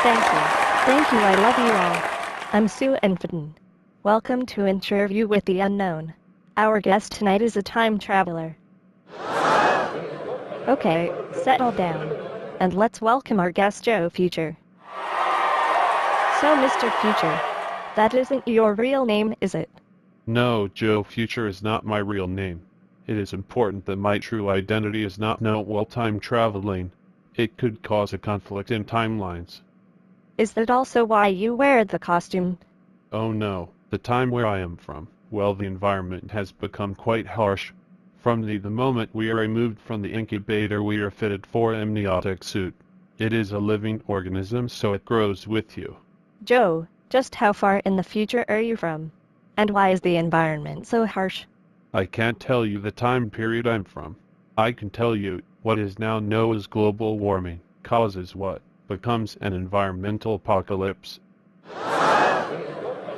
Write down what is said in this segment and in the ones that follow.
Thank you. Thank you, I love you all. I'm Sue Enfiden. Welcome to Interview with the Unknown. Our guest tonight is a time traveler. Okay, settle down. And let's welcome our guest Joe Future. So Mr. Future, that isn't your real name, is it? No, Joe Future is not my real name. It is important that my true identity is not known while time traveling. It could cause a conflict in timelines. Is that also why you wear the costume? Oh no, the time where I am from, well, the environment has become quite harsh. From the moment we are removed from the incubator, we are fitted for an amniotic suit. It is a living organism, so it grows with you. Joe, just how far in the future are you from? And why is the environment so harsh? I can't tell you the time period I'm from. I can tell you what is now known as global warming causes what becomes an environmental apocalypse.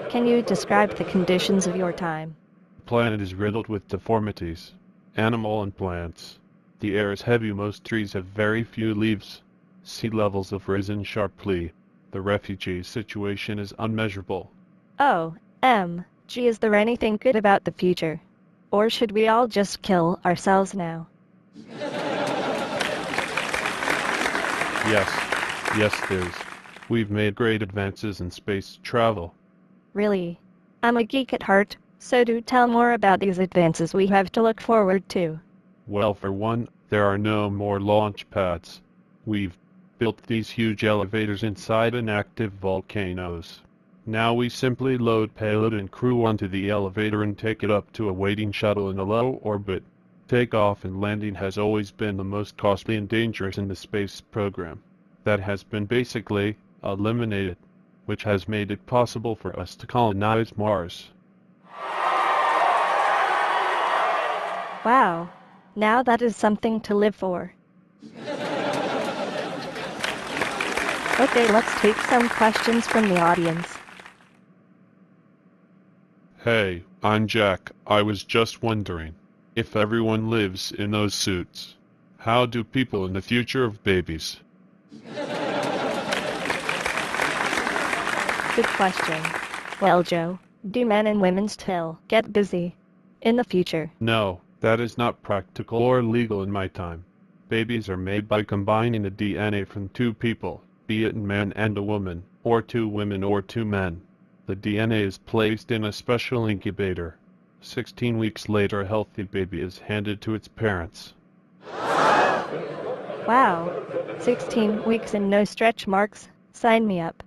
Can you describe the conditions of your time? The planet is riddled with deformities, animal and plants. The air is heavy, most trees have very few leaves. Sea levels have risen sharply. The refugee situation is unmeasurable. Gee, is there anything good about the future? Or should we all just kill ourselves now? Yes there is. We've made great advances in space travel. Really? I'm a geek at heart, so do tell more about these advances we have to look forward to. Well, for one, there are no more launch pads. We've built these huge elevators inside inactive volcanoes. Now we simply load payload and crew onto the elevator and take it up to a waiting shuttle in a low orbit. Takeoff and landing has always been the most costly and dangerous in the space program. That has been basically eliminated, which has made it possible for us to colonize Mars. Wow. Now that is something to live for. Okay, let's take some questions from the audience. Hey, I'm Jack. I was just wondering, if everyone lives in those suits, how do people in the future have babies? Good question. Well, Joe, do men and women still get busy in the future? No, that is not practical or legal in my time. Babies are made by combining the DNA from two people, be it a man and a woman, or two women or two men. The DNA is placed in a special incubator. 16 weeks later, a healthy baby is handed to its parents. Wow. 16 weeks and no stretch marks? Sign me up.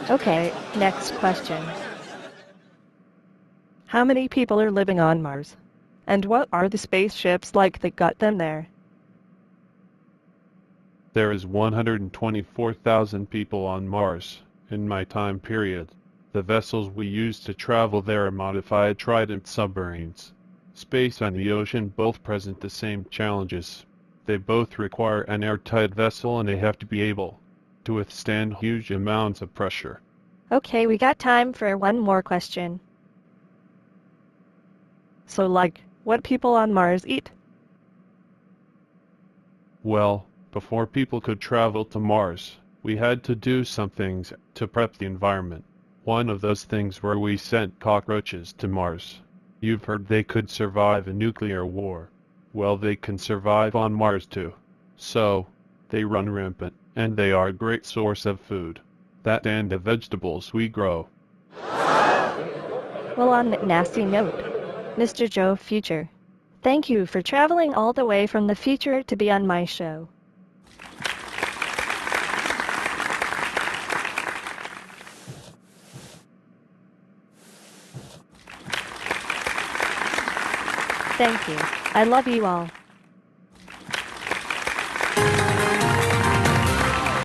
Okay, next question. How many people are living on Mars? And what are the spaceships like that got them there? There is 124,000 people on Mars in my time period. The vessels we use to travel there are modified Trident submarines. Space and the ocean both present the same challenges. They both require an airtight vessel and they have to be able to withstand huge amounts of pressure. Okay, we got time for one more question. So what people on Mars eat? Well, before people could travel to Mars, we had to do some things to prep the environment. One of those things were we sent cockroaches to Mars. You've heard they could survive a nuclear war. Well, they can survive on Mars too. So, they run rampant, and they are a great source of food. That and the vegetables we grow. Well, on that nasty note, Mr. Joe Future, thank you for traveling all the way from the future to be on my show. Thank you. I love you all.